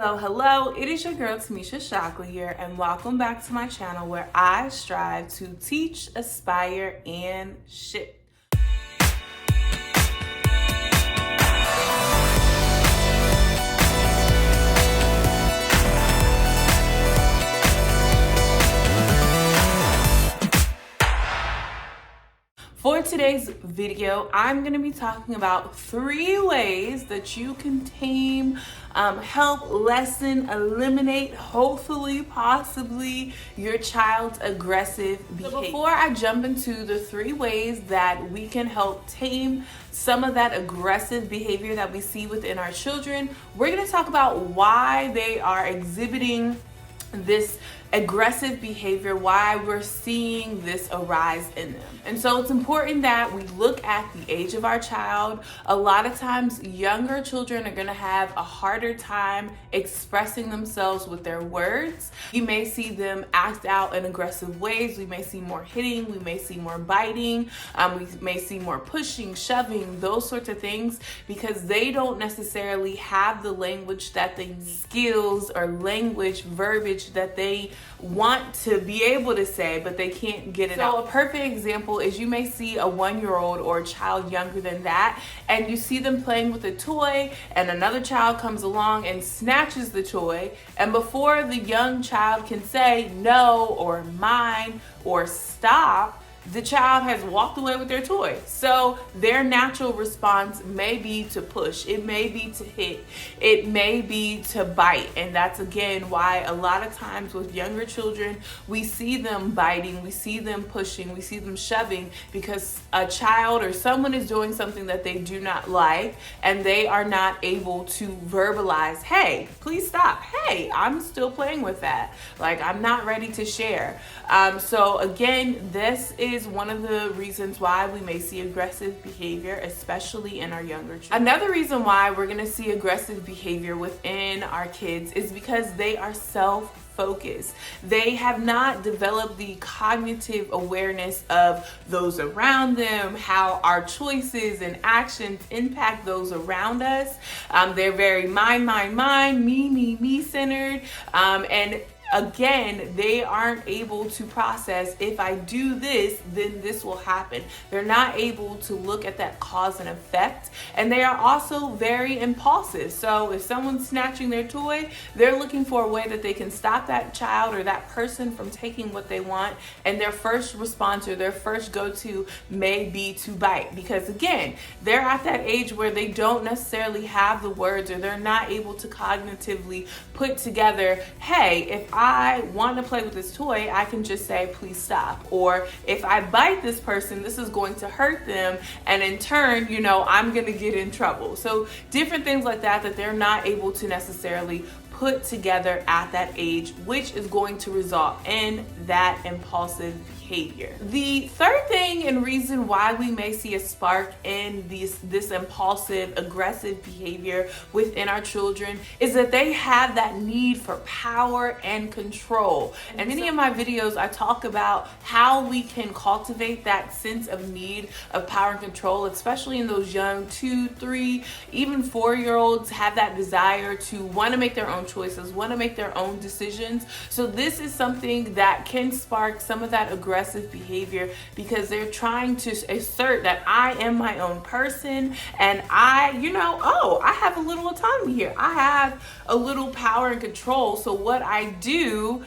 Hello, it is your girl Timmesha here, and welcome back to my channel where I strive to teach, aspire, and shift. For today's video, I'm going to be talking about 3 ways that you can tame, help, lessen, eliminate, hopefully, possibly, your child's aggressive behavior. So before I jump into the 3 ways that we can help tame some of that aggressive behavior that we see within our children, we're going to talk about why they are exhibiting this aggressive behavior, why we're seeing this arise in them. And so it's important that we look at the age of our child. A lot of times younger children are going to have a harder time expressing themselves with their words. You may see them act out in aggressive ways. We may see more hitting, we may see more biting, we may see more pushing, shoving, those sorts of things, because they don't necessarily have the language that they need, skills or language, verbiage that they want to be able to say, but they can't get it out. So a perfect example is you may see a 1-year-old or a child younger than that, and you see them playing with a toy, and another child comes along and snatches the toy, and before the young child can say no or mine or stop, the child has walked away with their toy. So their natural response may be to push, it may be to hit, it may be to bite. And that's again why a lot of times with younger children, we see them biting, we see them pushing, we see them shoving, because a child or someone is doing something that they do not like, and they are not able to verbalize, hey, please stop. Hey, I'm still playing with that. Like, I'm not ready to share. So again, this is one of the reasons why we may see aggressive behavior, especially in our younger children. Another reason why we're going to see aggressive behavior within our kids is because they are self-focused. They have not developed the cognitive awareness of those around them, how our choices and actions impact those around us. They're very mine, me centered, and again, they aren't able to process, if I do this, then this will happen. They're not able to look at that cause and effect. And they are also very impulsive. So if someone's snatching their toy, they're looking for a way that they can stop that child or that person from taking what they want. And their first response or their first go-to may be to bite. Because again, they're at that age where they don't necessarily have the words, or they're not able to cognitively put together, hey, if I want to play with this toy, I can just say, please stop. Or if I bite this person, this is going to hurt them. And in turn, I'm going to get in trouble. So different things like that they're not able to necessarily put together at that age, which is going to result in that impulsive behavior. The third thing and reason why we may see a spark in this impulsive, aggressive behavior within our children is that they have that need for power and control. And many of my videos, I talk about how we can cultivate that sense of need of power and control, especially in those young 2, 3, even 4-year-olds have that desire to want to make their own choices, want to make their own decisions. So this is something that can spark some of that aggressive behavior, because they're trying to assert that I am my own person, and I have a little autonomy here. I have a little power and control. So what I do,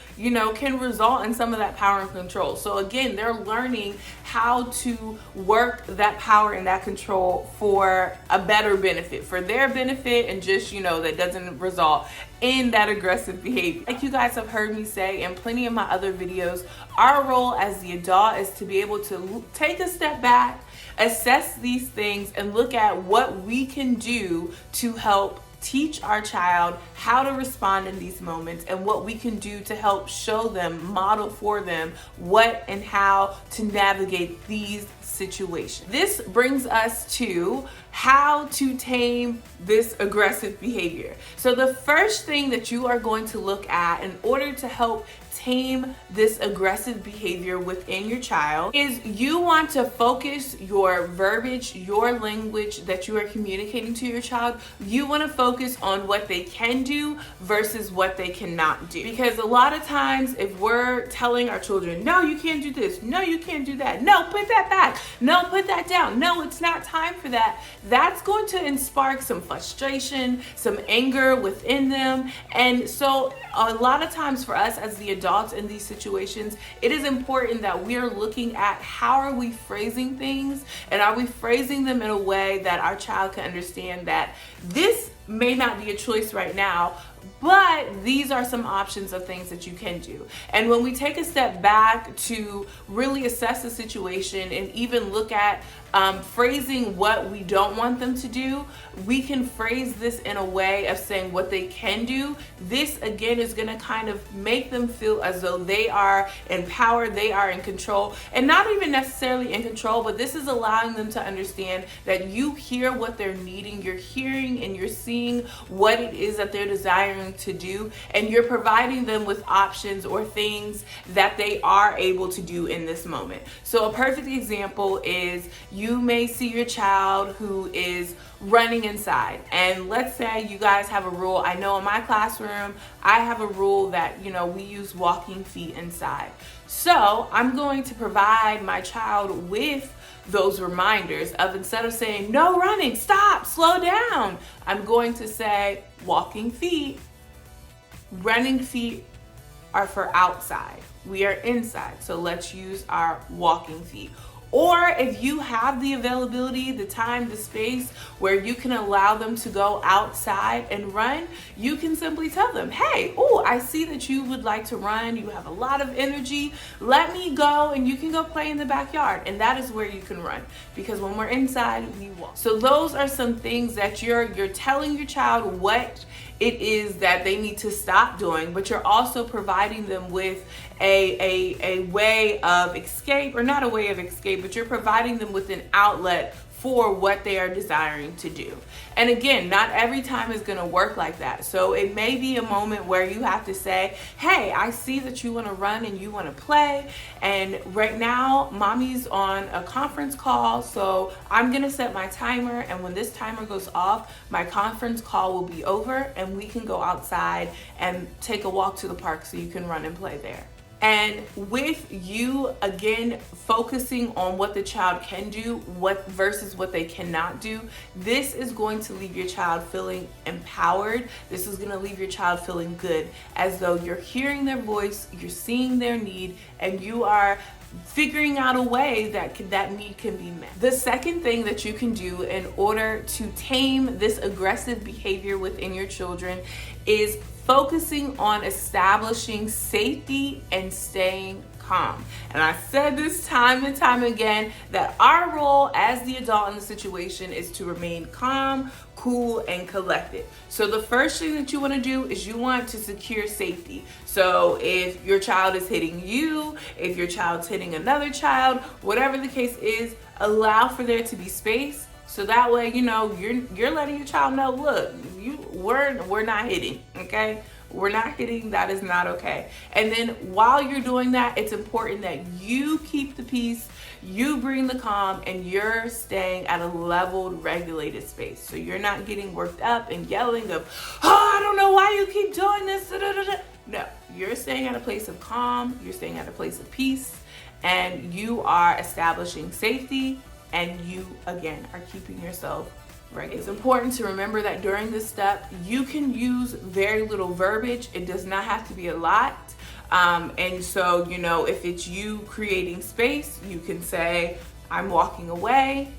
can result in some of that power and control. So again, they're learning how to work that power and that control for a better benefit, for their benefit, and just, that doesn't result in that aggressive behavior. Like you guys have heard me say in plenty of my other videos, our role as the adult is to be able to take a step back, assess these things, and look at what we can do to help teach our child how to respond in these moments, and what we can do to help show them, model for them what and how to navigate these situation. This brings us to how to tame this aggressive behavior. So the first thing that you are going to look at in order to help tame this aggressive behavior within your child is you want to focus your verbiage, your language that you are communicating to your child. You want to focus on what they can do versus what they cannot do. Because a lot of times if we're telling our children, no, you can't do this, no, you can't do that, no, put that back, no, put that down, no, it's not time for that, that's going to spark some frustration, some anger within them. And so a lot of times for us as the adults in these situations, it is important that we are looking at how are we phrasing things, and are we phrasing them in a way that our child can understand that this may not be a choice right now, but these are some options of things that you can do. And when we take a step back to really assess the situation and even look at phrasing what we don't want them to do, we can phrase this in a way of saying what they can do. This again is going to kind of make them feel as though they are empowered, they are in control, and not even necessarily in control, but this is allowing them to understand that you hear what they're needing, you're hearing and you're seeing what it is that they're desiring to do, and you're providing them with options or things that they are able to do in this moment. So a perfect example is you may see your child who is running inside, and let's say you guys have a rule. I know in my classroom I have a rule that we use walking feet inside. So I'm going to provide my child with those reminders of, instead of saying no running, stop, slow down, I'm going to say walking feet. Running feet are for outside. We are inside, so let's use our walking feet. Or if you have the availability, the time, the space where you can allow them to go outside and run, you can simply tell them, hey, I see that you would like to run. You have a lot of energy. Let me go and you can go play in the backyard. And that is where you can run, because when we're inside, we walk. So those are some things that you're telling your child what it is that they need to stop doing, but you're also providing them with a way of escape, or not a way of escape, but you're providing them with an outlet for what they are desiring to do. And again, not every time is going to work like that. So it may be a moment where you have to say, hey, I see that you want to run and you want to play, and right now mommy's on a conference call, so I'm going to set my timer, and when this timer goes off, my conference call will be over and we can go outside and take a walk to the park so you can run and play there. And with you, again, focusing on what the child can do, what versus what they cannot do, this is going to leave your child feeling empowered. This is going to leave your child feeling good, as though you're hearing their voice, you're seeing their need, and you are figuring out a way that need can be met. The second thing that you can do in order to tame this aggressive behavior within your children is focusing on establishing safety and staying calm. And I said this time and time again that our role as the adult in the situation is to remain calm, cool, and collected. So the first thing that you want to do is you want to secure safety. So if your child is hitting you, if your child's hitting another child, whatever the case is, allow for there to be space. So that way, you're letting your child know, look, we're not hitting, okay? We're not hitting, that is not okay. And then while you're doing that, it's important that you keep the peace, you bring the calm, and you're staying at a leveled, regulated space. So you're not getting worked up and yelling of, I don't know why you keep doing this. No, you're staying at a place of calm, you're staying at a place of peace, and you are establishing safety, and you, again, are keeping yourself regulated. It's important to remember that during this step, you can use very little verbiage. It does not have to be a lot. And so, if it's you creating space, you can say, I'm walking away,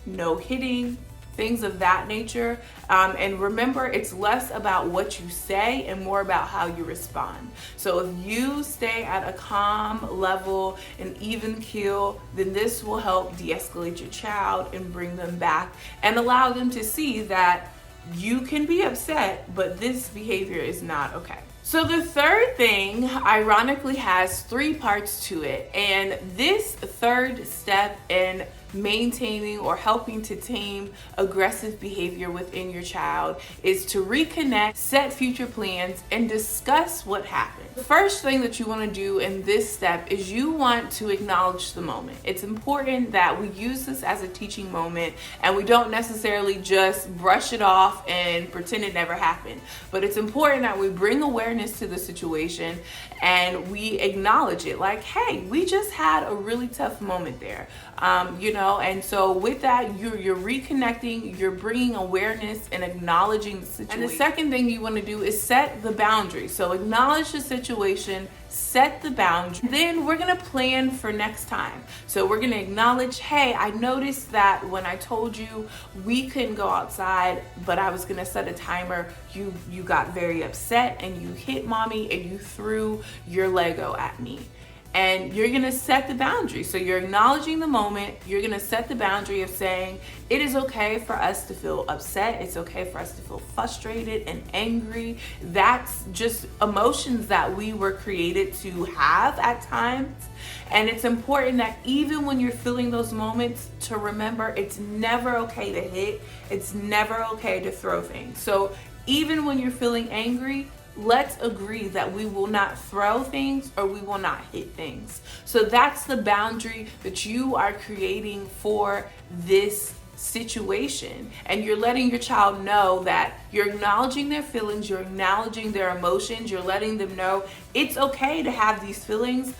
no hitting, things of that nature. And remember, it's less about what you say and more about how you respond. So if you stay at a calm level, an even keel, then this will help de-escalate your child and bring them back and allow them to see that you can be upset, but this behavior is not okay. So the third thing, ironically, has three parts to it. And this third step in maintaining or helping to tame aggressive behavior within your child is to reconnect, set future plans, and discuss what happened. The first thing that you want to do in this step is you want to acknowledge the moment. It's important that we use this as a teaching moment and we don't necessarily just brush it off and pretend it never happened. But it's important that we bring awareness to the situation and we acknowledge it, like, hey, we just had a really tough moment there. And so with that, you're reconnecting, you're bringing awareness and acknowledging the situation. And the second thing you want to do is set the boundary. So acknowledge the situation, set the boundary. Then we're going to plan for next time. So we're going to acknowledge, hey, I noticed that when I told you we couldn't go outside, but I was going to set a timer, you got very upset and you hit mommy and you threw your Lego at me. And you're going to set the boundary. So you're acknowledging the moment. You're going to set the boundary of saying it is okay for us to feel upset. It's okay for us to feel frustrated and angry. That's just emotions that we were created to have at times. And it's important that even when you're feeling those moments, to remember it's never okay to hit. It's never okay to throw things. So even when you're feeling angry, let's agree that we will not throw things or we will not hit things. So that's the boundary that you are creating for this situation. And you're letting your child know that you're acknowledging their feelings, you're acknowledging their emotions, you're letting them know it's okay to have these feelings,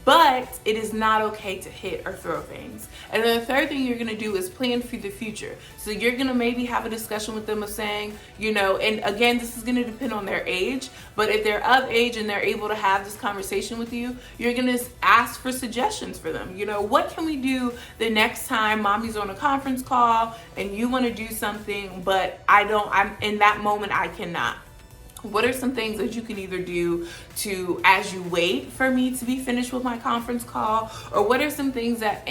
but it is not okay to hit or throw things. And then the third thing you're going to do is plan for the future. So you're going to maybe have a discussion with them of saying, and again, this is going to depend on their age, but if they're of age and they're able to have this conversation with you, you're going to ask for suggestions for them. What can we do the next time mommy's on a conference call and you want to do something, but I'm in that moment, I cannot. What are some things that you can either do as you wait for me to be finished with my conference call? Or what are some things that,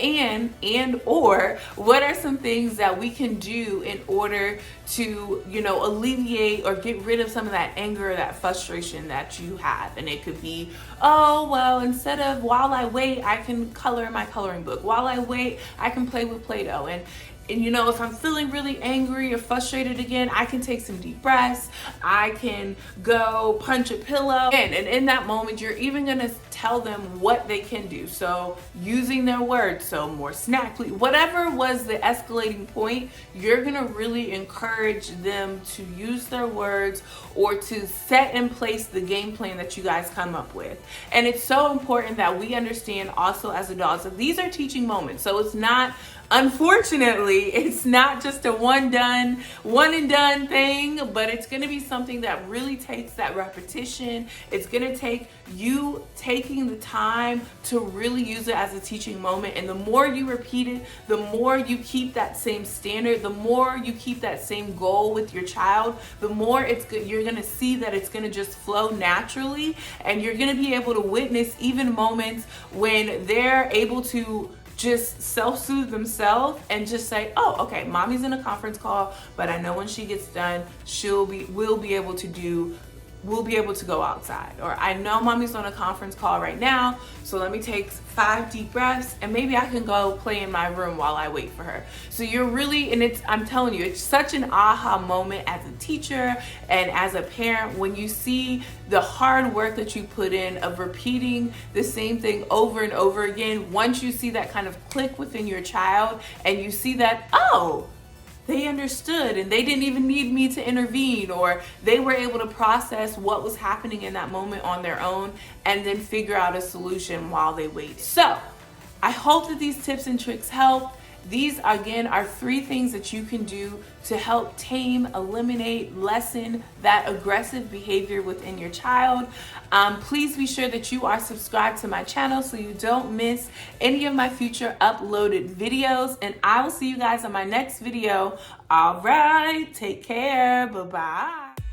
what are some things that we can do in order to, alleviate or get rid of some of that anger or that frustration that you have? And it could be, instead of while I wait, I can color in my coloring book. While I wait, I can play with Play-Doh. And if I'm feeling really angry or frustrated again, I can take some deep breaths. I can go punch a pillow. And in that moment, you're even going to tell them what they can do. So using their words, so more snack, please. Whatever was the escalating point, you're going to really encourage them to use their words or to set in place the game plan that you guys come up with. And it's so important that we understand also as adults that these are teaching moments. So it's not, unfortunately, it's not just a one and done thing, but it's going to be something that really takes that repetition. It's going to take you taking the time to really use it as a teaching moment. And the more you repeat it, the more you keep that same standard, the more you keep that same goal with your child, the more it's good. You're going to see that it's going to just flow naturally, and you're going to be able to witness even moments when they're able to just self-soothe themselves and just say, oh, okay, mommy's in a conference call, but I know when she gets done, we'll be able to go outside. Or I know mommy's on a conference call right now, so let me take 5 deep breaths and maybe I can go play in my room while I wait for her. So you're really, I'm telling you, it's such an aha moment as a teacher and as a parent when you see the hard work that you put in of repeating the same thing over and over again. Once you see that kind of click within your child and you see that, oh, they understood and they didn't even need me to intervene, or they were able to process what was happening in that moment on their own and then figure out a solution while they waited. So I hope that these tips and tricks help. These, again, are 3 things that you can do to help tame, eliminate, lessen that aggressive behavior within your child. Please be sure that you are subscribed to my channel so you don't miss any of my future uploaded videos. And I will see you guys on my next video. All right, take care. Bye-bye.